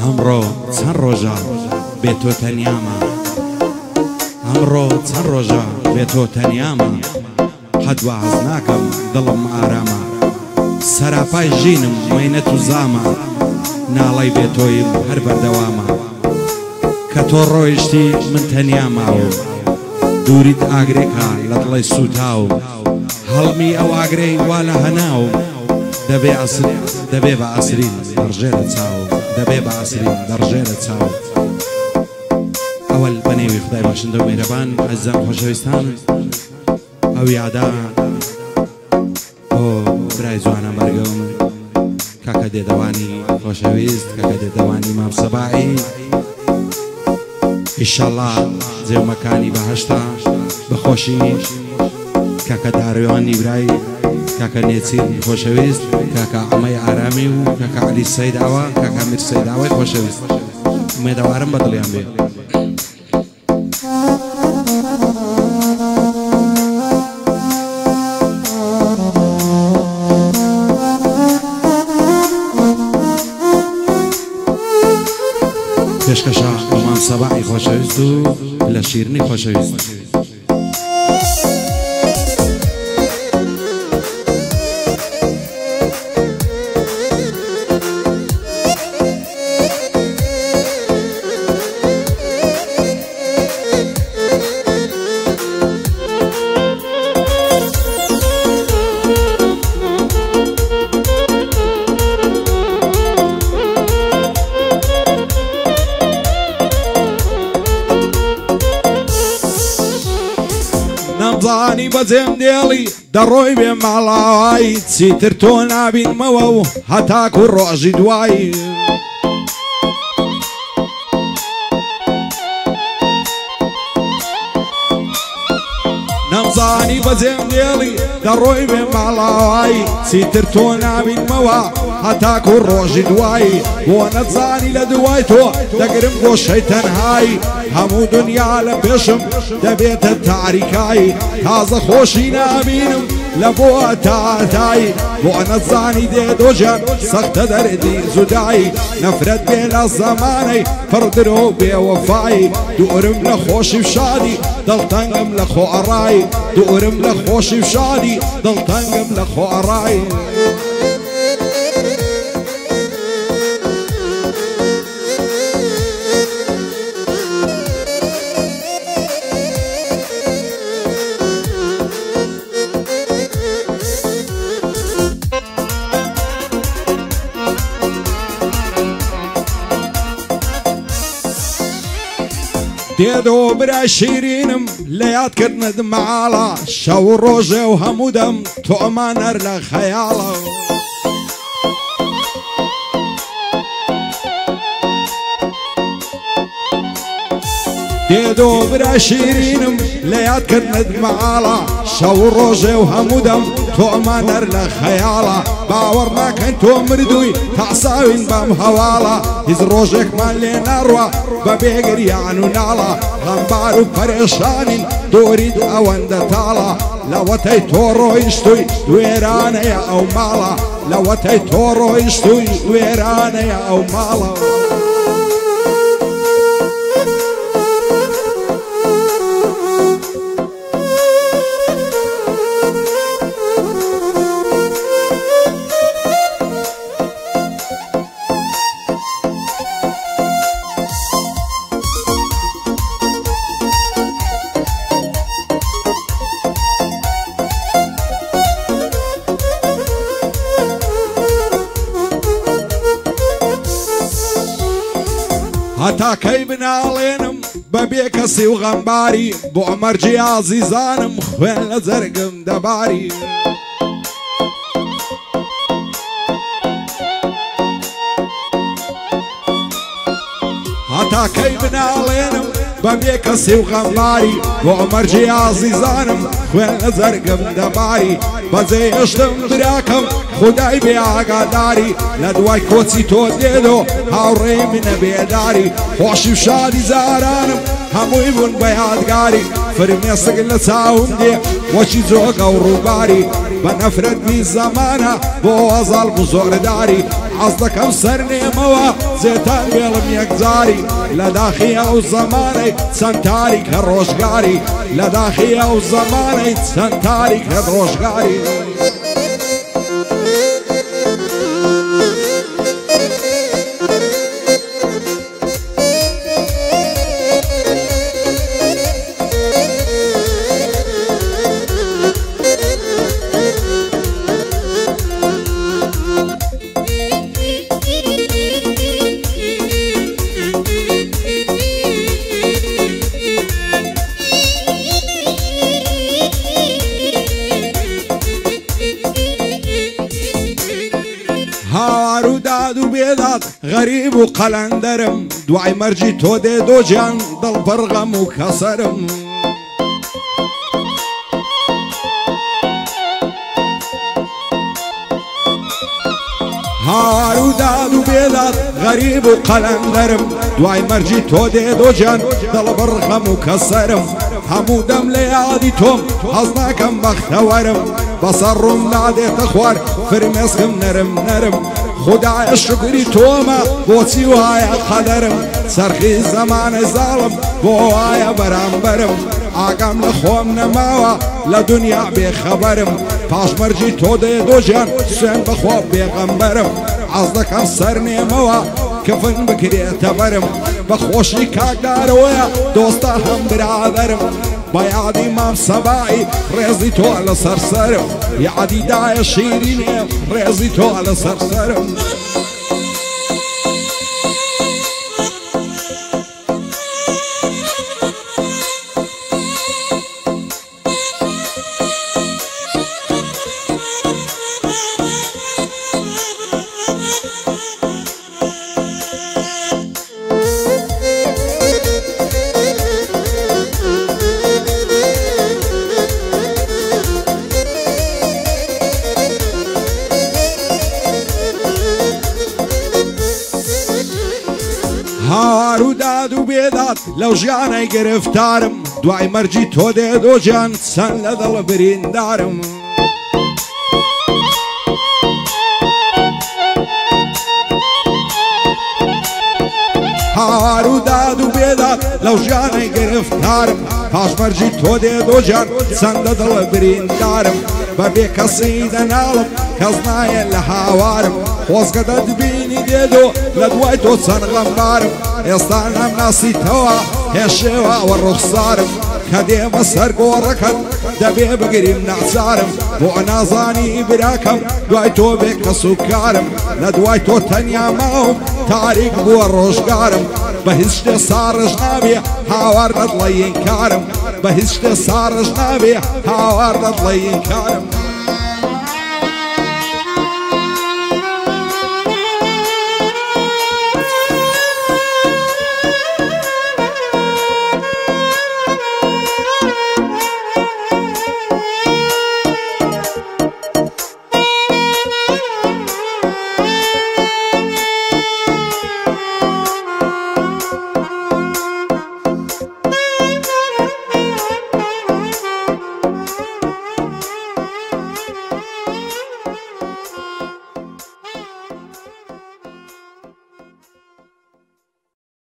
ئەمڕۆ چەند ڕۆژە بێ تۆ تەنیامە ئەمڕۆ چەند ڕۆژە بێ تۆ تەنیامە قەت واز ناکەم دڵم ئارامە سەراپای ژینم مەینەت و زامە ناڵەی بێ تۆیم هەر بەردەوامە کە تۆ ڕۆیشتی من تەنیاماوە دووریت ئاگرێکە لە دڵی سوتاوم هەڵمی ئەو ئاگرەی وا لە هەناوم دەبێ بە ئاسرین دەڕژێرە چاوم دەبێ بە ئاسرین دەڕژێرە چاوم ئەوەل بەنێوی خدای بەخشندە و میهرەبان عەزیزان خۆشەویستان ئەو یادا بۆ برای جوانە بەرگەوم کاکە دێدەوانی خۆشەویست کاکە دێدەوانی مام سەباعی ئیشەڵڵا جێومەکانی بەهەشتا بەخۆشی کاکە داڕێوانی برای کاکە نێچیر خۆشەویست کاکە ئەمەی ئارامی و کاکە عەلی سەیداوە کاکە میر سەیداوای خۆشەویست ئومێدەوارم بە دڵیان بێ پێشکەشە مام سەباعی خۆشەویست و لە شیرنی خۆشەویست نەمزانی بەجێم دێڵی دەڕۆی بێ ماڵاوایی چیتر تۆ نابینمەوە و هەتاکو ڕۆژی دوایی نەمزانی بەجێم دێڵی دەڕۆی بێ ماڵاوایی چیتر تۆ نابینمەوە هەتاکو ڕۆژی دوایی بۆ نەتزانی لە دوای تۆ دەگرم گۆشەی تەنهایی هەموو دنیا لە پێشم دەبێتە تاریکایی تازە خۆشی نابینم لە بۆ تاتایی بۆ نەتزانی دێدۆژیان سەختە دەردی زودایی نەفرەت بێ لە زەمانەی پڕدرۆ بێوەفایی دوورم لە خۆشی و شادی دڵتەنگم لە خۆئەڕایی دوورم لە خۆشی و شادی دڵتەنگم لە خۆئەڕایی دێدۆ برای شیرینم لە یادکردنت ماڵە شەو ڕۆژێ و هەموو دەم تۆمان هەر لە خەیاڵە دێدۆ برای شیرینم لە یادکردنت ماڵە شەو ڕۆژێ و هەموو دەم تۆمان هەر لە خەیاڵە باوەڕ ناکەین تۆ مردووی تاساوین بەم هەواڵە هیچ ڕۆژێکمان لێ ناڕوە بە بێگریان و ناڵە غەمبار و پەرێشانین دووریت ئەوەندە تاڵە لەوەتەی تۆ ڕۆیشتووی وێرانەیە ئەو ماڵە لەوەتەی تۆ ڕۆیشتووی وێرانەیە ئەو ماڵە هەتاکەی بناڵێنم بەبێ کەسی و غەمباری بۆ مەرجی ئازیزانم خوێن لە جەرگم دەباری هەتاکەی بناڵێنم بەبێ کەسی و غەمباری بۆ مەرجی ئازیزانم خوێن لە جەرگم دەباری بەجێ هێشتم براکەم خدای بێ ئاگاداری لە دوای کۆچی تۆ دێدۆ هاوڕێی منە بێداری خۆشی و شادی زارانم هەمووی بوون بە یادگاری فرمێسک لە چاوم دێ وەچی جۆگە و ڕووباری بە نەفرەتنی زەمانە بۆ ئازاڵ و زۆرداری حەز دەکەم سەرنێمەوە جێتان بێڵم یەکجاری لە داخی ئەو زەمانەی چەند تاریکە ڕۆژگاری لە داخی ئەو زەمانەی چەند تاریکە ڕۆژگاری هاوار و داد و بێداد غەریب و قەلەندەرم دوای مەرجی تۆ دێ دۆجیان دڵ بەرغەم و کەسەرم هاوار و داد و بێداد غەریب و قەلەندەرم دوای مەرجی تۆ دێ دۆجیان دڵ بەرغەم و کەسەرم هەموو دەم لە یادی تۆم حەز ناکەم بەختەوەرم بەسەر ڕووم نادێتە خوار فرمێسکم نەرم نەرم خدایە شکری تۆمە بۆچی وایە قەدەرم سەرخی زەمانە زاڵم بۆ وایە بەرامبەرم ئاگام لە خۆم نەماوە لە دنیا بێخەبەرم پاشمەرجی تۆ دێ دۆژیان سوێن بەخوا بێغەمبەرم حەز دەکەم سەرنێمەوە کەفن بکرێتە بەرم بە خۆشی کاکدارەوەیە دۆستە هەم برادەرم بە یادی مام سەبایی ڕێزی تۆ لە سەرسەرم یادی دایە شیرینێ ڕێزی تۆ لە سەرسەرم هاوار و داد و بێداد لەو ژیانەی گرفتارم دوای مەرجی تۆ دێ دۆجیان چەند لە دڵ بریندارم هاوار و داد و بێداد لەو ژیانەی گرفتارم پاشمەرجی تۆ دێ دۆجیان چەند لە دڵ بریندارم بەبێ کەسی دەناڵم کەس نایە لە هاوارم خۆزگە دەتبینی دێدۆ لە دوای تۆ چەند غەمبارم ئێستا نەمناسیتەوە هێشێوەوە ڕوخسارم کە دێمە سەر گۆڕەکەت دەبێ بگریم ناچارم بۆ نازانی براکەم دوای تۆ بێ کەس و کارم لە دوای تۆ تەنیا ماوم تاریک بووە ڕۆژگارم بە هیچ شتێ ساڕژ نابێ هاوار دەدڵێ ئینکارم بە هیچ شتێ ساڕژ نابێ هاوار دەدڵێ ئینکارم